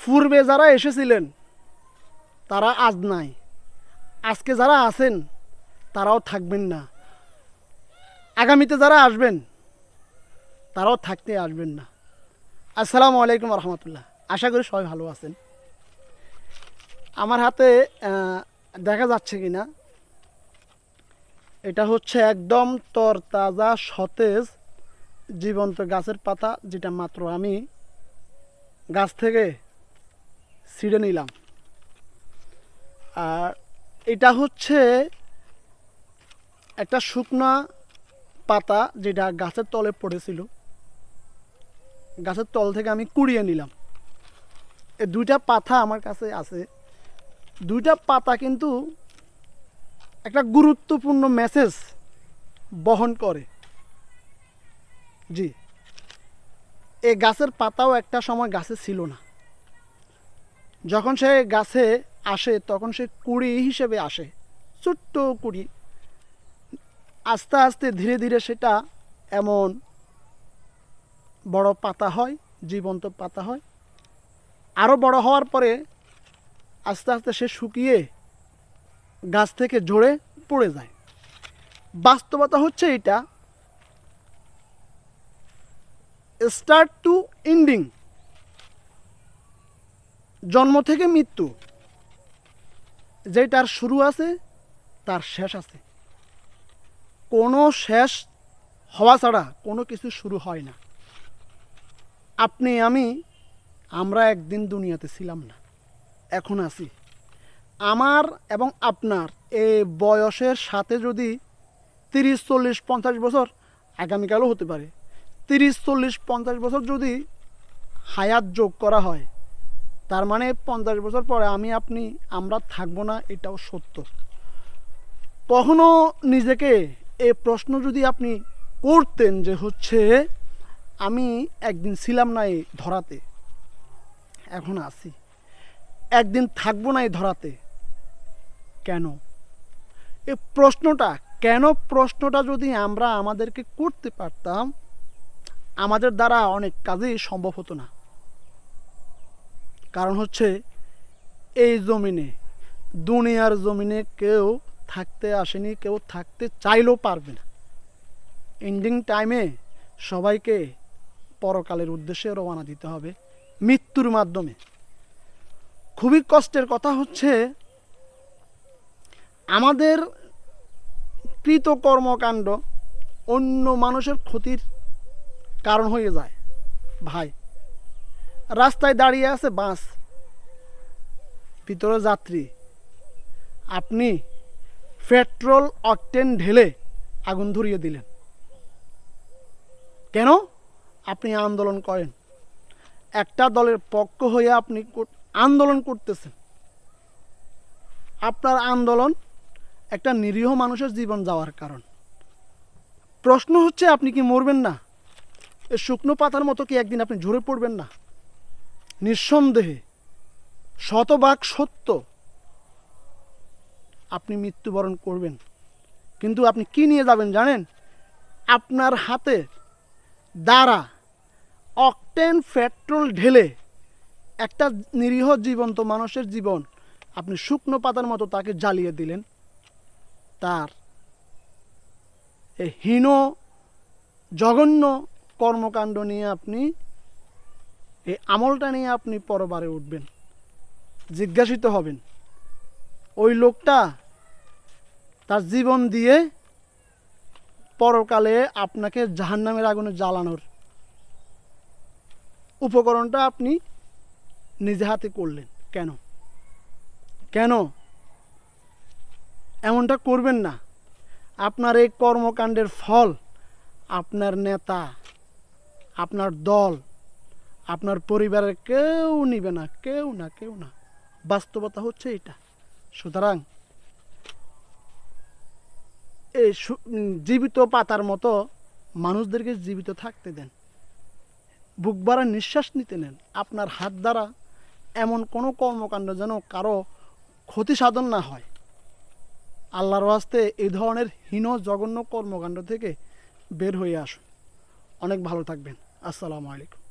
পূর্বে যারা এসেছিলেন তারা আজ নাই, আজকে যারা আছেন তারাও থাকবেন না, আগামীতে যারা আসবেন তারাও থাকতে আসবেন না। আসসালামু আলাইকুম রহমতুল্লাহ। আশা করি সবাই ভালো আছেন। আমার হাতে দেখা যাচ্ছে কি না, এটা হচ্ছে একদম তরতাজা সতেজ জীবন্ত গাছের পাতা, যেটা মাত্র আমি গাছ থেকে ছিঁড়ে নিলাম। আর এটা হচ্ছে একটা শুকনা পাতা, যেটা গাছের তলে পড়েছিল, গাছের তল থেকে আমি কুড়িয়ে নিলাম। এই দুইটা পাতা আমার কাছে আছে। দুইটা পাতা কিন্তু একটা গুরুত্বপূর্ণ মেসেজ বহন করে। জি, এই গাছের পাতাও একটা সময় গাছে ছিল না। যখন সে গাছে আসে তখন সে কুড়ি হিসেবে আসে, ছোট্ট কুড়ি। আস্তে আস্তে ধীরে ধীরে সেটা এমন বড় পাতা হয়, জীবন্ত পাতা হয়। আরও বড় হওয়ার পরে আস্তে আস্তে সে শুকিয়ে গাছ থেকে ঝরে পড়ে যায়। বাস্তবতা হচ্ছে এটা, স্টার্ট টু এন্ডিং, জন্ম থেকে মৃত্যু, যেটার শুরু আছে তার শেষ আছে। কোনো শেষ হওয়া ছাড়া কোনো কিছু শুরু হয় না। আপনি আমি আমরা একদিন দুনিয়াতে ছিলাম না, এখন আছি। আমার এবং আপনার এই বয়সের সাথে যদি 30, 40, 50 বছর, আগামীকালও হতে পারে, 30, 40, 50 বছর যদি হায়াত যোগ করা হয়, তার মানে 50 বছর পরে আমি আপনি আমরা থাকবো না, এটাও সত্য। কখনো নিজেকে এই প্রশ্ন যদি আপনি করতেন যে হচ্ছে আমি একদিন ছিলাম না এই ধরাতে, এখন আছি, একদিন থাকবো না এই ধরাতে, কেন? এই প্রশ্নটা কেন, প্রশ্নটা যদি আমরা আমাদেরকে করতে পারতাম, আমাদের দ্বারা অনেক কাজই সম্ভব হতো না। কারণ হচ্ছে এই জমিনে, দুনিয়ার জমিনে কেউ থাকতে আসেনি, কেউ থাকতে চাইলেও পারবে না। এন্ডিং টাইমে সবাইকে পরকালের উদ্দেশ্যে রওনা দিতে হবে মৃত্যুর মাধ্যমে। খুবই কষ্টের কথা হচ্ছে আমাদের কৃত কর্মকাণ্ড অন্য মানুষের ক্ষতির কারণ হয়ে যায়। ভাই, রাস্তায় দাঁড়িয়ে আছে বাস, ভিতরে যাত্রী, আপনি পেট্রোল অকটেন ঢেলে আগুন ধরিয়ে দিলেন। কেন? আপনি আন্দোলন করেন, একটা দলের পক্ষ হয়ে আপনি আন্দোলন করতেছেন। আপনার আন্দোলন একটা নিরীহ মানুষের জীবন যাওয়ার কারণ। প্রশ্ন হচ্ছে আপনি কি মরবেন না? এই শুকনো পাতার মতো কি একদিন আপনি ঝরে পড়বেন না? নিঃসন্দেহে, শতভাগ সত্য, আপনি মৃত্যুবরণ করবেন। কিন্তু আপনি কি নিয়ে যাবেন জানেন? আপনার হাতে দ্বারা অকটেন পেট্রোল ঢেলে একটা নিরীহ জীবন্ত মানুষের জীবন আপনি শুকনো পাতার মতো তাকে জ্বালিয়ে দিলেন। তার এই হীন জঘন্য কর্মকাণ্ড নিয়ে আপনি, এই আমলটা নিয়ে আপনি পরবারে উঠবেন, জিজ্ঞাসিত হবেন। ওই লোকটা তার জীবন দিয়ে পরকালে আপনাকে জাহান্নামের আগুনে জ্বালানোর উপকরণটা আপনি নিজে হাতে করলেন। কেন? কেন এমনটা করবেন না? আপনার এই কর্মকাণ্ডের ফল আপনার নেতা, আপনার দল, আপনার পরিবারের কেউ নিবে না, কেউ না, কেউ না। বাস্তবতা হচ্ছে এটা। সুতরাং এই জীবিত পাতার মতো মানুষদেরকে জীবিত থাকতে দেন, বুক ভরা নিঃশ্বাস নিতে নেন। আপনার হাত দ্বারা এমন কোনো কর্মকাণ্ড যেন কারো ক্ষতি সাধন না হয়। আল্লাহর ওয়াস্তে এই ধরনের হীন জঘন্য কর্মকাণ্ড থেকে বের হয়ে আসুন। অনেক ভালো থাকবেন। আসসালামু আলাইকুম।